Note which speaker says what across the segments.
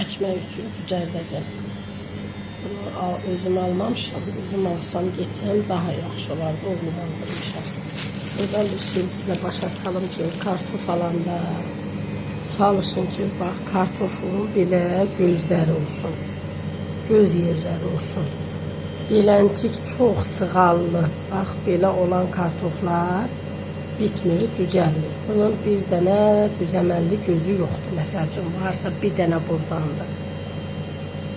Speaker 1: əkmək üçün cücərdəcəm. Bunu özüm almamışam. Özüm alsam, geçsəm daha yaxşı olardı. Oğlum aldırmışam. Buradan bir şey sizə başa salım ki, kartof alanda çalışın ki, bax, kartofun belə gözləri olsun. Göz yerləri olsun. Beləncik çox sığallı. Bax, belə olan kartoflar bitmir, cücərlir. Bunun bir dənə düzəməlli gözü yoxdur. Məsəl üçün, varsa bir dənə buradandır.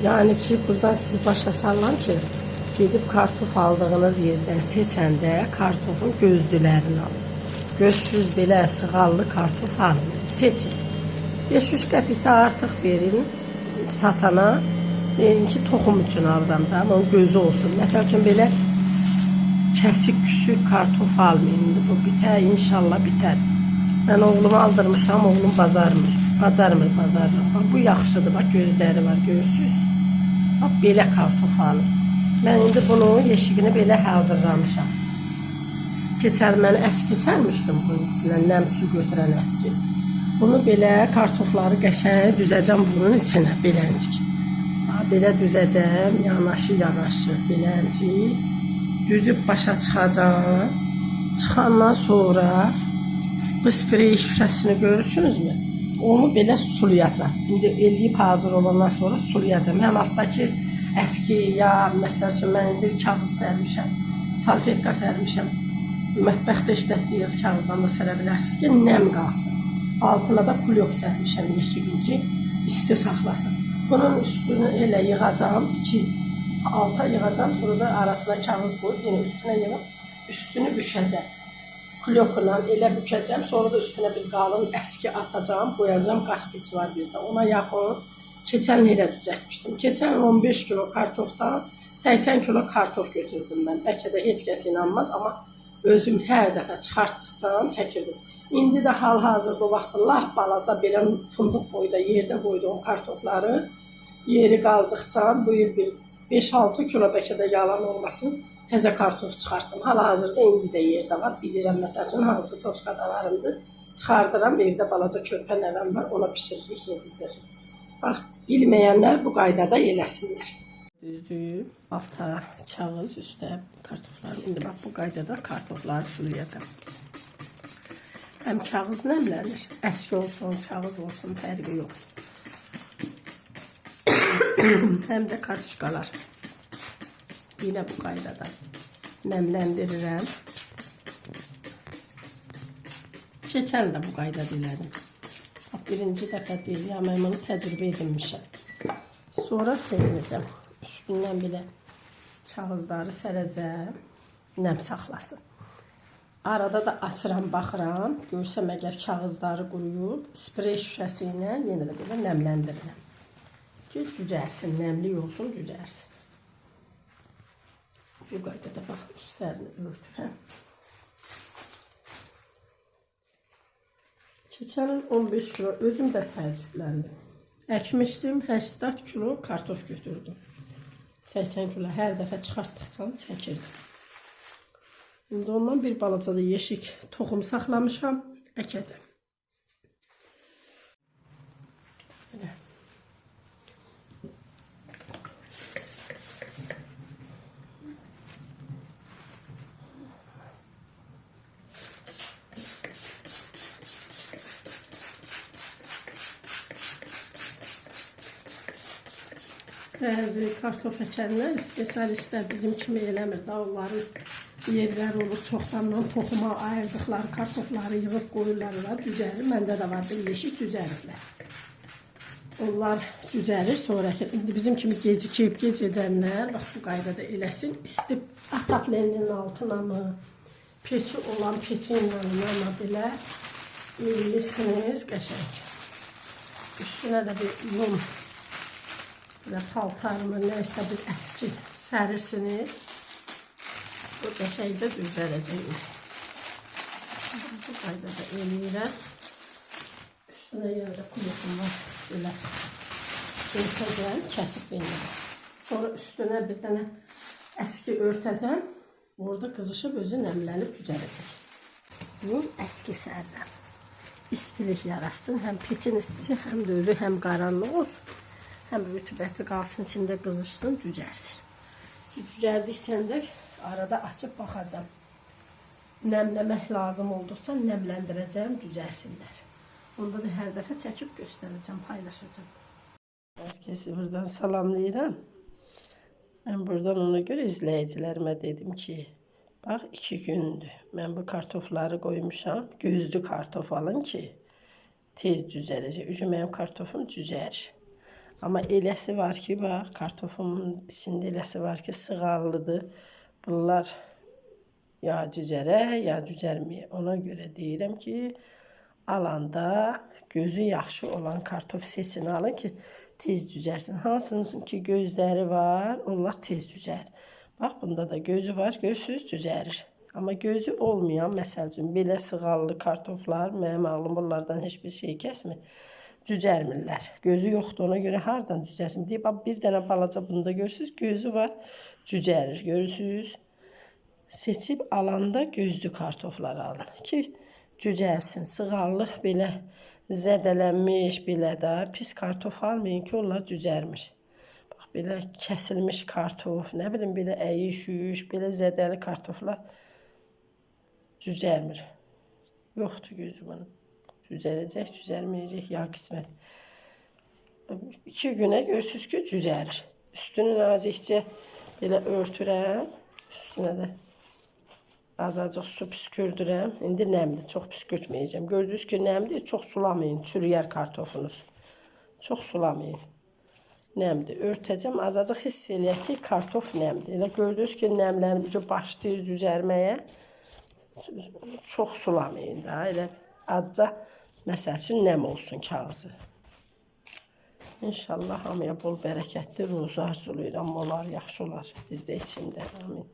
Speaker 1: Yani ki, buradan sizi başa salıram ki, gedib kartof aldığınız yerdən seçəndə kartofun gözdülərini alın. Gözsüz belə sığallı kartof alın. Seçin. 500 qəpik də artıq verin satana. Deyin ki, toxum üçün alıram da, onun gözü olsun. Məsəl üçün, belə kəsik küsük kartof almayın. İndi bu bitər, inşallah bitər. Mən oğlumu aldırmışam, oğlum bacarmır bazarda. Bu yaxşıdır, bax, gözləri var, görürsünüz. Bax, belə kartof alın. Mən indi bunu yeşigini belə hazırlamışam. Keçər mən əski sərmişdim bunun içinə, nəm su götürən əski. Bunu belə kartofları qəşəng düzəcəm bunun içinə, beləncik. Belə düzəcəm, yanaşı, beləncik. Düzüb başa çıxacam. Çıxandan sonra bu sprey şüşəsini görürsünüzmü? Onu belə sulayacam. İndi eləyib hazır olandan sonra sulayacam. Həm altdakı əski ya, məsəl üçün, mən indi kağız sərmişəm, salfetka sərmişəm. Mətbəxdə işlətdiyiniz kağızdan da sərə bilərsiniz ki, nəm qalsın. Altına da kulyok sərmişəm, yeşigin ki, üstü saxlasın. Bunun üstünü elə yığacam, alta yığacam, sonra da arasına kağız qoyub, yine üstünə yığıb, üstünü bükəcəm. Kulyokla elə bükəcəm, sonra da üstünə bir qalın əski atacam, qoyacam, qaz peçi var bizdə. Ona yaxın keçən ilə düzəltmişdim. Keçən 15 kilo kartofdan 80 kilo kartof götürdüm mən. Bəlkə də heç kəs inanmaz, amma özüm hər dəfə çıxartdıqca çəkirdim. İndi də hal-hazırda o vaxt laf balaca belə fındıq boyda yerdə qoyduğum kartofları yeri qazdıqca bu il bir 5-6 kilo bəlkə də yalan olmasın. Təzə kartof çıxartdım. Hal-hazırda indi də yerdə var. Bilirəm, məsəl üçün, hansı toçqada varımdır. Çıxardıram, evdə balaca körpə nəvəm var, ona pişiririk, yedizdiririk. Bax, bilməyənlər bu qaydada eləsinlər. Düzdür, alta kağız, üstə kartofları. İndi bax, bu qaydada kartofları sulayacam. Həm kağız nəmlənir, əski olsun, kağız olsun, fərqi yox. Həm də karışqalar. Yine bu qaydada nemləndirirəm. Keçən də bu qaydada elədim. Birinci dəfə deyil, ya mən bunu təcrübə edinmişəm. Sonra sevinəcəm. Üstündən belə kağızları sərəcəm, nəm saxlasın. Arada da açıram, baxıram. Görsəm əgər kağızları quruyub, sprey şüşəsi ilə yenə də belə nemləndirirəm. Ki, cücərsin, nəmli olsun, cücərsin. Bu qaydada bax, üstlərini örtürəm. Keçən 15 kilo özüm də təəccübləndim. Əkmişdim, 80 kilo kartof götürdüm. 80 kilo hər dəfə çıxartdıqsan çəkirdim. İndi ondan bir balaca da yeşik toxum saxlamışam, əkəcəm. Bəzi kartof əkənlər, spesialistlər bizim kimi eləmir da, onların yerləri olur, çoxdandan toxuma ayırdıqları kartofları yığıb qoyurlar, düzərir. Məndə də var, bir yeşik düzərirlər. Onlar düzərir, sonraki, indi bizim kimi gecikib, gec edənlər, bax bu qaydada eləsin, isti ataplerinin altına mı, peçi olan peçin yanına mı belə eləyirsiniz, qəşəng. Üstünə də bir yum və paltarımı, nəysə bir əski sərirsiniz. Bu qəşəngcə düzələcək. Bu qaydada eləyirəm. Üstünə yenə də kulukum var. Belə örtəcəm, kəsib verirəm. Sonra üstünə bir dənə əski örtəcəm. Orada qızışıb özü nəmlənib cücərəcək. Bu əski sərdən. İstilik yaratsın. Həm peçin istisi, həm də özü, həm qaranlıq olsun. Həm rütubəti qalsın içində qızışsın, cücərsin. Cücərdiksən də arada açıb baxacağam. Nəmləmək lazım olduqca nəmləndirəcəm, cücərsinlər. Onda da hər dəfə çəkib göstərəcəm, paylaşacağım. Hər kəsi buradan salamlayıram. Mən buradan ona görə izləyicilərimə dedim ki, bax 2 gündür mən bu kartofları qoymuşam. Gözlü kartof alın ki, tez cücərəcək. Mənim kartofum cücərir. Amma eləsi var ki, bax, kartofumun içində eləsi var ki, sığallıdır. Bunlar ya cücərə, ya cücərməyə. Ona görə deyirəm ki, alanda gözü yaxşı olan kartof seçin alın ki, tez cücərsin. Hansının ki, gözləri var, onlar tez cücər. Bax, bunda da gözü var, görürsünüz, cücərir. Amma gözü olmayan, məsəl üçün, belə sığallı kartoflar, mənim ağlım bunlardan heç bir şey kəsmir. Cücərmirlər. Gözü yoxdur, ona görə hardan cücərsin? Deyib, bir dənə balaca bunda görürsünüz, gözü var, cücərir. Görürsünüz? Seçib alanda gözlü kartoflar alın ki, cücərsin. Sığallıq belə zədələnmiş, belə də pis kartof almayın ki, onlar cücərmiş. Bax, belə kəsilmiş kartof, nə bilim, belə əyiş-üyüş, belə zədəli kartoflar cücərmir. Yoxdur gözü bunun. Cüzərəcək, cüzərməyəcək, ya qismət. 2 günə görürsünüz ki, cüzərir. Üstünü nazikcə belə örtürəm. Üstünə də azacıq su püskürdürəm. İndi nəmli, çox püskürtməyəcəm. Gördünüz ki, nəmli, çox sulamayın, çürüyər kartofunuz. Çox sulamayın. Nəmli, örtəcəm, azacıq hiss eləyək ki, kartof nəmli. Elə gördünüz ki, nəmlənib başlayır cüzərməyə. Çox sulamayın da, elə azca, məsəl üçün, nəm olsun kağızı. İnşallah hamıya bol bərəkətli ruzu arzulayıram. Onlar yaxşı olar bizdə içində. Amin.